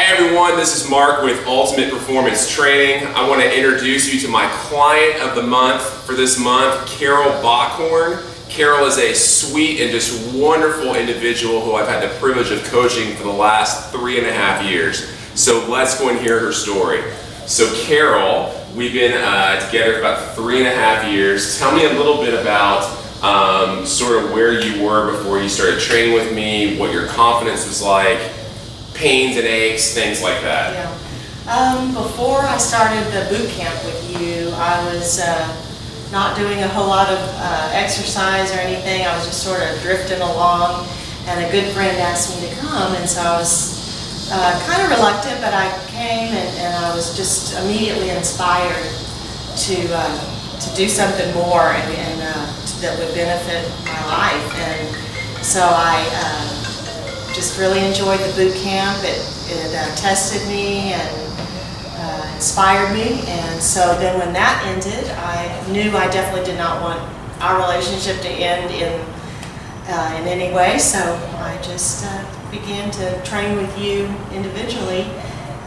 Hey everyone, this is Mark with Ultimate Performance Training. I want to introduce you to my client of the month for this month, Carol Bockhorn. Carol is a sweet and just wonderful individual who I've had the privilege of coaching for the last 3.5 years. So let's go and hear her story. So Carol, we've been together for about 3.5 years. Tell me a little bit about sort of where you were before you started training with me, what your confidence was like, pains and aches, things like that. Yeah. Before I started the boot camp with you, I was not doing a whole lot of exercise or anything. I was just sort of drifting along, and a good friend asked me to come, and so I was kind of reluctant, but I came, and I was just immediately inspired to do something more and that would benefit my life. And so I just really enjoyed the boot camp. It tested me and inspired me, and so then when that ended, I knew I definitely did not want our relationship to end in any way, so I just began to train with you individually,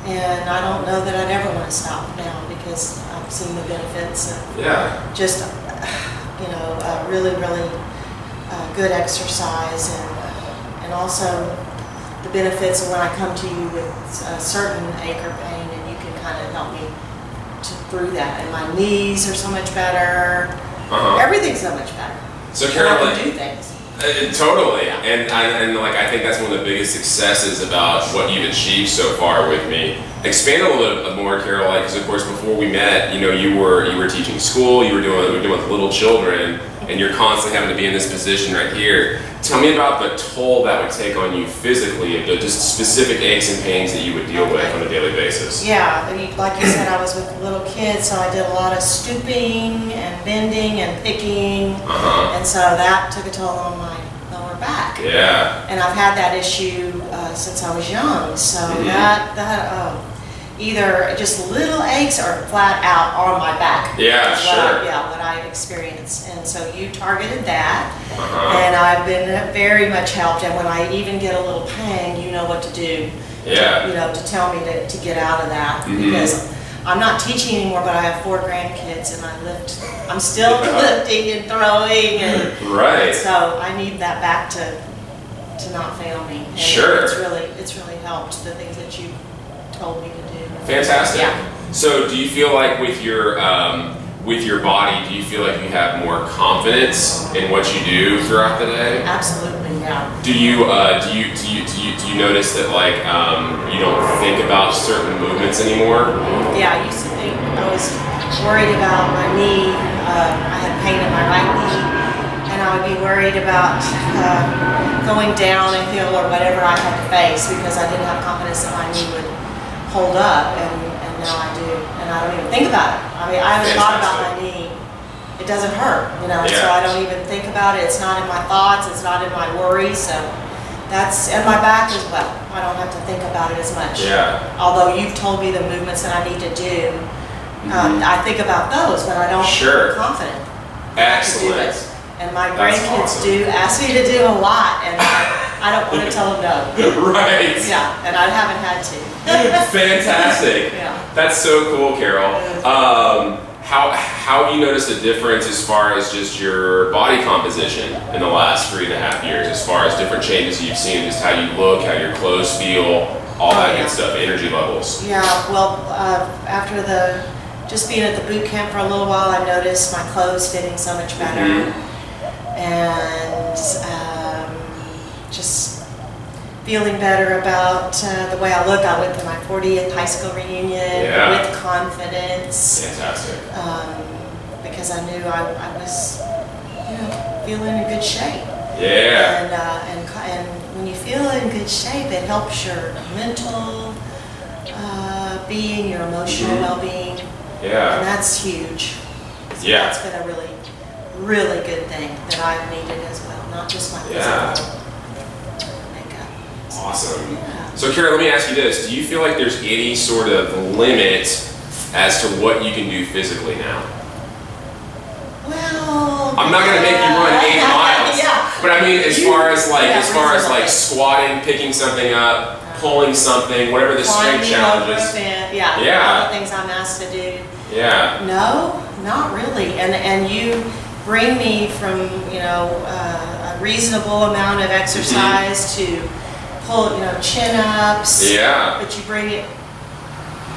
and I don't know that I'd ever want to stop now because I've seen the benefits of just really good exercise, and also the benefits of when I come to you with a certain ache or pain, and you can kind of help me through that. And my knees are so much better. Everything's so much better. So Carol, I can do things. Totally, and I think that's one of the biggest successes about what you've achieved so far with me. Expand a little bit more, Carol, because of course before we met, you were teaching school, you were doing with little children, and you're constantly having to be in this position right here. Tell me about the toll that would take on you physically, and just specific aches and pains that you would deal with on a daily basis. Yeah, like you said, I was with little kids, so I did a lot of stooping and bending and picking, and so that took a toll on my lower back. Yeah. And I've had that issue since I was young, so either just little aches or flat out on my back. Yeah, sure. What I experienced. And so you targeted that, and I've been very much helped. And when I even get a little pain, you know what to do. Yeah. To tell me to get out of that, because I'm not teaching anymore, but I have 4 grandkids, and I'm still lifting and throwing, and right. So I need that back to not fail me. And Sure. It's really helped, the things that you told me to do. Fantastic. Yeah. So do you feel like with your body, do you feel like you have more confidence in what you do throughout the day? Absolutely, yeah. Do you notice that you don't think about certain movements anymore? Yeah, I used to think I was worried about my knee. I had pain in my right knee, and I would be worried about going down a hill or whatever I had to face because I didn't have confidence that my knee would hold up, and now I do, and I don't even think about it. I mean, I haven't thought about my knee. It doesn't hurt, so I don't even think about it. It's not in my thoughts, it's not in my worries, so that's, and my back as well. I don't have to think about it as much. Yeah. Although you've told me the movements that I need to do, I think about those, but I don't feel confident. Excellent. To do it. And my grandkids do ask me to do a lot, and I don't want to tell them no. Right. Yeah, and I haven't had to. Fantastic. Yeah. That's so cool, Carol. How have you noticed a difference as far as just your body composition in the last 3.5 years, as far as different changes you've seen, just how you look, how your clothes feel, all that good stuff, energy levels? Yeah, well, after just being at the boot camp for a little while, I noticed my clothes fitting so much better. And just feeling better about the way I look. I went to my 40th high school reunion with confidence. Fantastic. Because I knew I was, feeling in good shape. Yeah. And when you feel in good shape, it helps your mental being, your emotional well-being. Yeah. And that's huge. So that's been a really, really good thing that I've needed as well, not just my physical makeup. Awesome. Yeah. So Carol, let me ask you this. Do you feel like there's any sort of limit as to what you can do physically now? Well, I'm not going to make you run 8 miles. Yeah, But I mean, as far as like reasonable. squatting, picking something up, pulling something, whatever the strength challenge is. All the things I'm asked to do. Yeah. No, not really. And you bring me from, a reasonable amount of exercise to pull, chin-ups. Yeah. But you bring it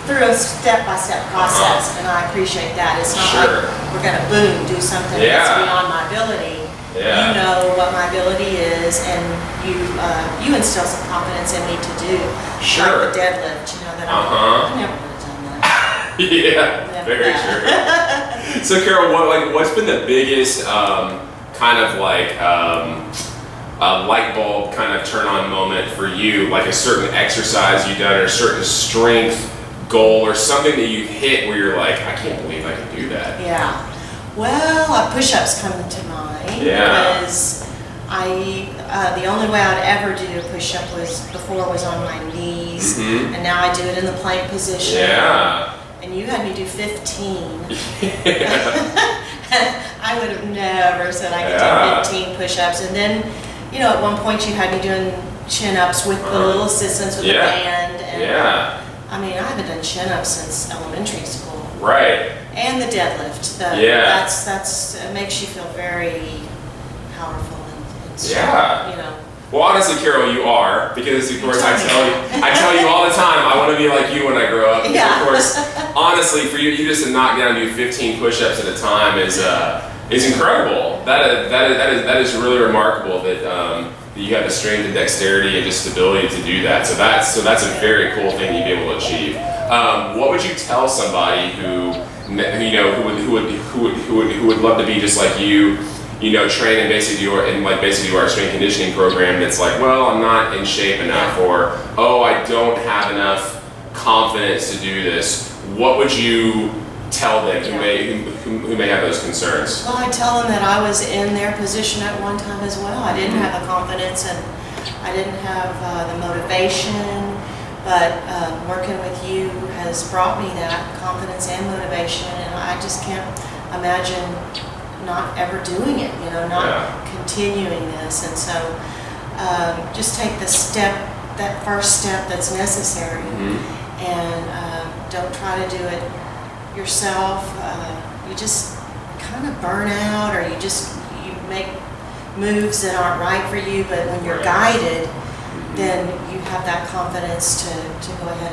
through a step-by-step process, and I appreciate that. It's not like we're going to, boom, do something that's beyond my ability. Yeah. You know what my ability is, and you instill some confidence in me to do. Sure. Like the deadlift, that I never would have done that. Yeah, very true. So Carol, what's been the biggest kind of like a light bulb kind of turn on moment for you, like a certain exercise you've done or a certain strength goal or something that you hit where you're like, I can't believe I can do that? Yeah. Well, push-ups come to mind because the only way I'd ever do a push-up was on my knees, and now I do it in the plank position. Yeah. And you had me do 15. I would have never said I could do 15 push-ups. And then, at one point you had me doing chin-ups with the little assistance with the band. And I mean, I haven't done chin-ups since elementary school. Right. And the deadlift. That's it makes you feel very powerful and strong, Well, honestly, Carol, you are, because of course I tell you all the time, I want to be like you when I grow up. Yeah. Of course, honestly, for you just to knock down and do 15 push-ups at a time is incredible. That is really remarkable that you have the strength and dexterity and just stability to do that. So that's a very cool thing to be able to achieve. What would you tell somebody who would love to be just like you? Train and basically do our strength conditioning program. That's like, well, I'm not in shape enough, or I don't have enough confidence to do this. What would you tell them who may have those concerns? Well, I tell them that I was in their position at one time as well. I didn't have the confidence and I didn't have the motivation, but working with you has brought me that confidence and motivation, and I just can't imagine not ever doing it, not continuing this. And so just take that first step that's necessary, and don't try to do it yourself. You just kind of burn out, or you make moves that aren't right for you, but when you're guided, then you have that confidence to go ahead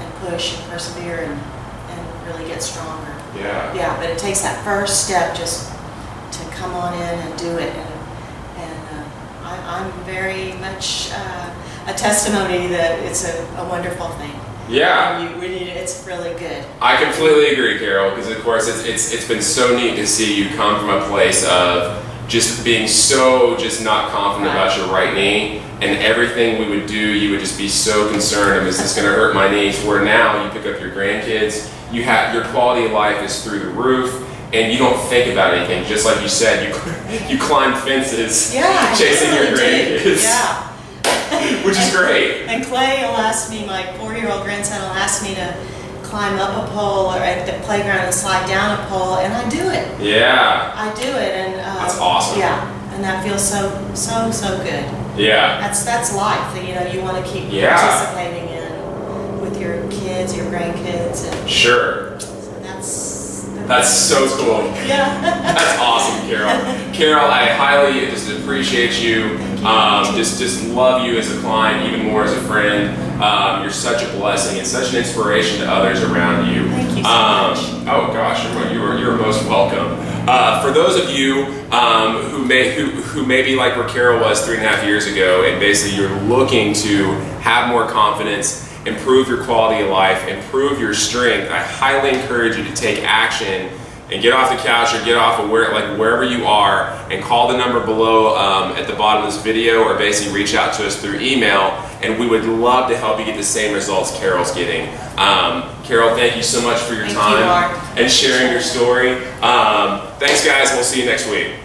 and push and persevere and really get stronger. Yeah, but it takes that first step just to come on in and do it, and I'm very much a testimony that it's a wonderful thing. Yeah. It's really good. I completely agree, Carol, because of course it's been so neat to see you come from a place of just being so just not confident about your right knee, and everything we would do, you would just be so concerned, is this going to hurt my knees? Where now you pick up your grandkids, your quality of life is through the roof, and you don't think about anything. Just like you said, you climb fences, chasing your grandkids. Yeah. Which is great. And Clay will ask me, my 4-year-old grandson will ask me to climb up a pole or at the playground and slide down a pole, and I do it. Yeah. I do it, and that's awesome. Yeah, and that feels so good. Yeah. That's life that you want to keep participating in with your kids, your grandkids, and sure. So that's so cool. Yeah. That's awesome, Carol. Carol, I highly just appreciate you. Just love you as a client, even more as a friend. You're such a blessing and such an inspiration to others around you. Thank you so much. Oh gosh, you're most welcome. For those of you who may be like where Carol was 3.5 years ago, and basically you're looking to have more confidence, improve your quality of life, improve your strength, I highly encourage you to take action and get off the couch or get off of wherever you are, and call the number below at the bottom of this video, or basically reach out to us through email, and we would love to help you get the same results Carol's getting. Carol, thank you so much for your time and sharing your story. Thanks guys, we'll see you next week.